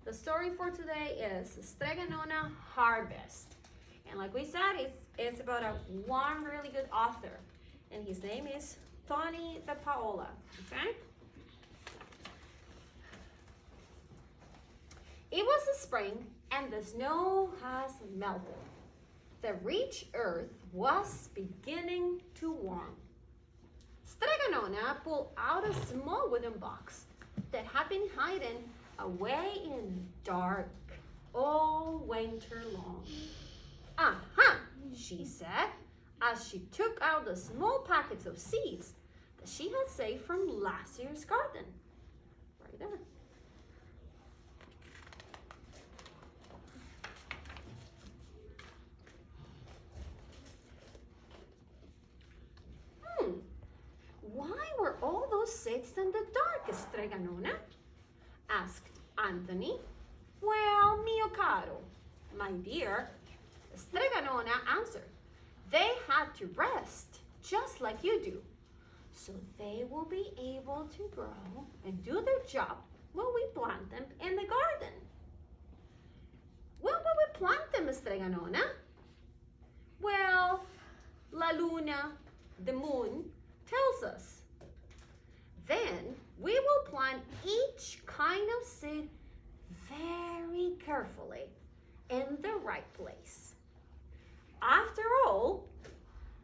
The story for today is Strega Nona Harvest. And like we said, it's about one really good author. And his name is Tony de Paola, okay? It was the spring and the snow has melted. The rich earth was beginning to warm. Strega Nona pulled out a small wooden box that had been hidden away in the dark all winter long. Aha, she said, as she took out the small packets of seeds that she had saved from last year's garden. Right there. Why were all those seeds in the dark, Strega Nona? Asked Anthony. Well, mio caro, my dear, Strega Nona answered. They had to rest, just like you do, so they will be able to grow and do their job when we plant them in the garden. When will we plant them, Strega Nona? Well, La Luna, the moon, tells us. Then we will plant each kind of seed very carefully in the right place. After all,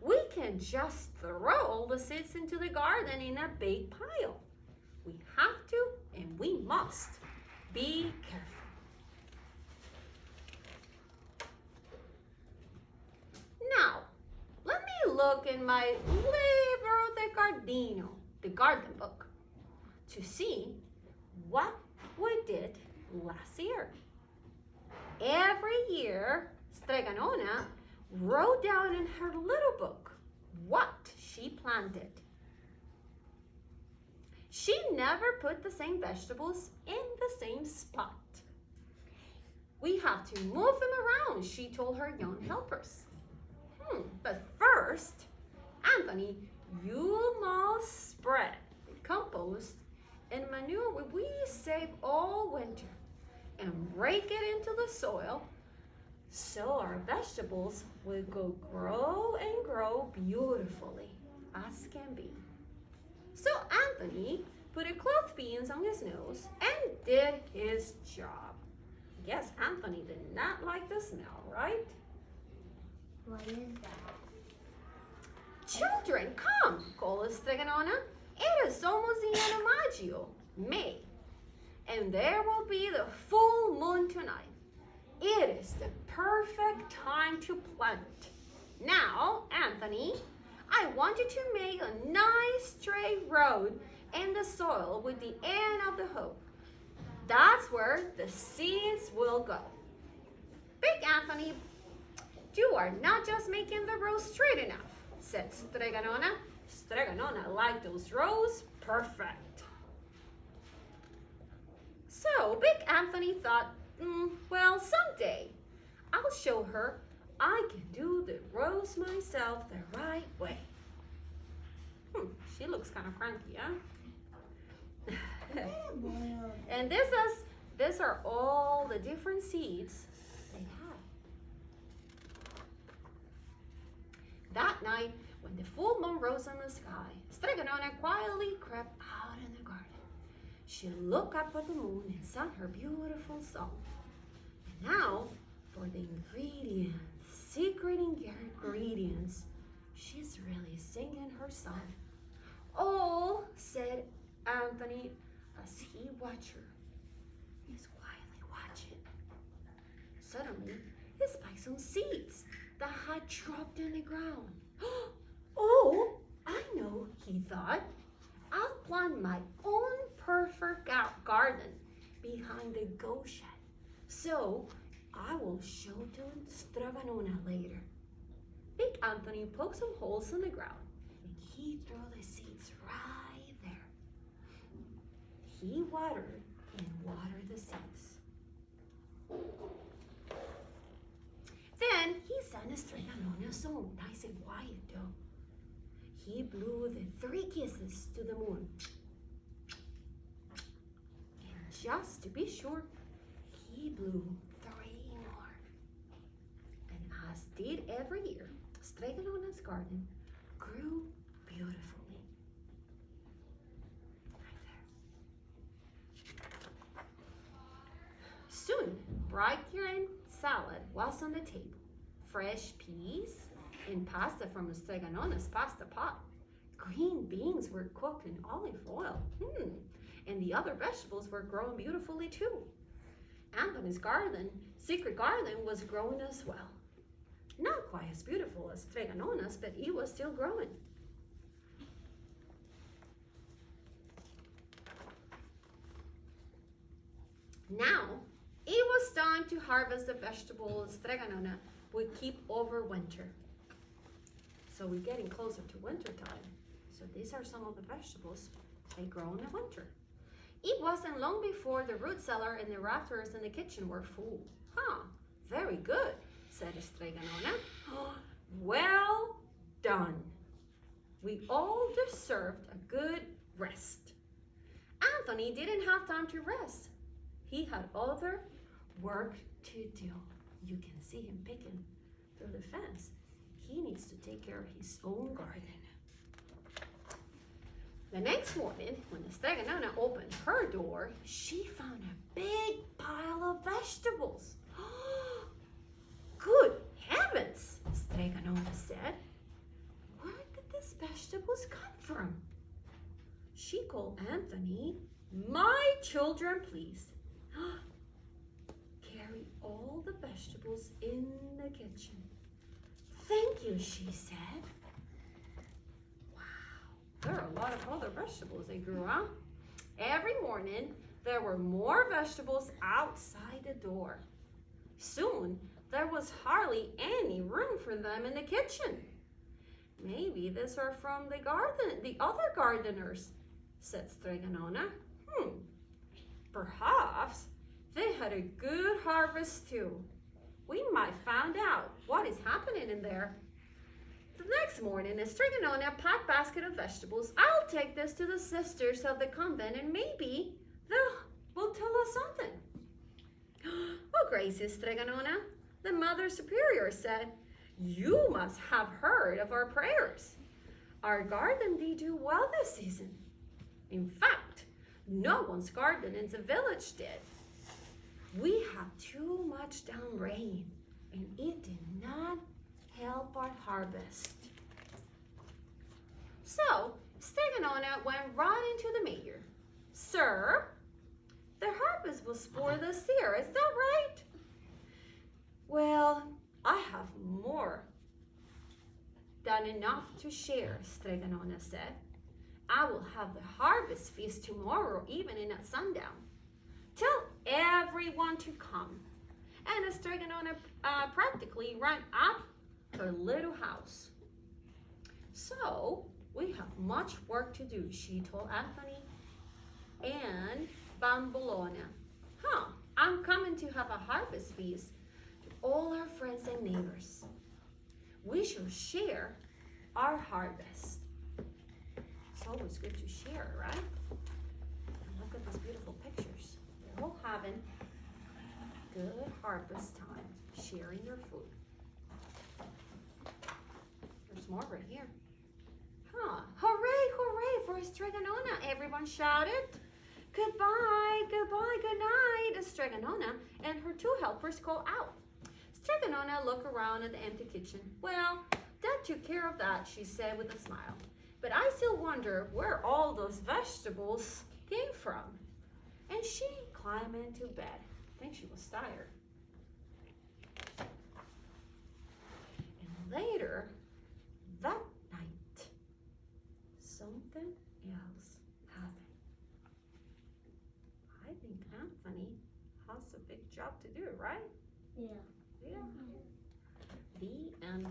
we can just throw all the seeds into the garden in a big pile. We have to and we must be careful. Now, let me look in my Libro de Giardino, the garden book, to see what we did last year. Every year, Strega Nona wrote down in her little book what she planted. She never put the same vegetables in the same spot. We have to move them around, she told her young helpers. But first, Anthony, you must spread the compost and manure we save all winter and rake it into the soil so our vegetables will grow and grow beautifully as can be. So Anthony put a cloth beans on his nose and did his job. Yes, Anthony did not like the smell, right? What is that? Children, come, called Strega Nona. It is almost the end of Maggio, May, and there will be the full moon tonight. It is the perfect time to plant. Now, Anthony, I want you to make a nice straight road in the soil with the end of the hoe. That's where the seeds will go. Big Anthony, you are not just making the row straight enough, said Strega Nona. Strega Nona liked those rows perfect. So Big Anthony thought, well, someday I'll show her I can do the rows myself the right way. She looks kind of cranky, huh? And these are all the different seeds they have. That night, when the full moon rose in the sky, Strega Nona quietly crept out in the garden. She looked up at the moon and sang her beautiful song. And now, for the ingredients, secret ingredients, she's really singing her song. Oh, said Anthony as he watched her. He's quietly watching. Suddenly, he spied some seeds that had dropped in the ground. Oh, I know, he thought. I'll plant my own perfect garden behind the goat shed. So I will show to Strega Nona later. Big Anthony poked some holes in the ground and he threw the seeds right there. He watered and watered the seeds. Then he sang Strega Nona song, nice and quiet though. He blew the 3 kisses to the moon. And just to be sure, she blew 3 more. And as did every year, Strega Nona's garden grew beautifully. Right there. Soon, bright green salad was on the table. Fresh peas and pasta from Strega Nona's pasta pot. Green beans were cooked in olive oil. And the other vegetables were growing beautifully too. Anthony's secret garden, was growing as well. Not quite as beautiful as Strega Nona's, but it was still growing. Now, it was time to harvest the vegetables Strega Nona would keep over winter. So we're getting closer to winter time. So these are some of the vegetables they grow in the winter. It wasn't long before the root cellar and the rafters in the kitchen were full. Very good, said Strega Nona. Well done. We all deserved a good rest. Anthony didn't have time to rest. He had other work to do. You can see him picking through the fence. He needs to take care of his own garden. The next morning, when Strega Nona opened her door, she found a big pile of vegetables. Good heavens, Strega Nona said. Where did these vegetables come from? She called Anthony. My children, please. Carry all the vegetables in the kitchen. Thank you, she said. There are a lot of other vegetables they grew, huh? Every morning, there were more vegetables outside the door. Soon, there was hardly any room for them in the kitchen. Maybe these are from the other gardeners, said Strega Nona. Perhaps they had a good harvest too. We might find out what is happening in there. The next morning, Strega Nona packed a basket of vegetables. I'll take this to the sisters of the convent and maybe they will tell us something. Oh, gracious, Strega Nona, the Mother Superior said, you must have heard of our prayers. Our garden did do well this season. In fact, no one's garden in the village did. We had too much down rain and it did not help our harvest. So, Strega Nona went right into the mayor. Sir, the harvest was poor this year, is that right? Well, I have more than enough to share, Strega Nona said. I will have the harvest feast tomorrow evening at sundown. Tell everyone to come. And Strega Nona practically ran up her little house. So, we have much work to do, she told Anthony and Bambolona. I'm coming to have a harvest feast with all our friends and neighbors. We shall share our harvest. It's always good to share, right? And look at these beautiful pictures. They're all having good harvest time, sharing their food. There's more right here. Hooray, hooray for Strega Nona, everyone shouted. Goodbye, goodbye, good night, Strega Nona and her 2 helpers called out. Strega Nona looked around at the empty kitchen. Well, that took care of that, she said with a smile. But I still wonder where all those vegetables came from. And she climbed into bed. I think she was tired. And later, that night, something else happened. I think Anthony has a big job to do, right? Yeah. Yeah. The end.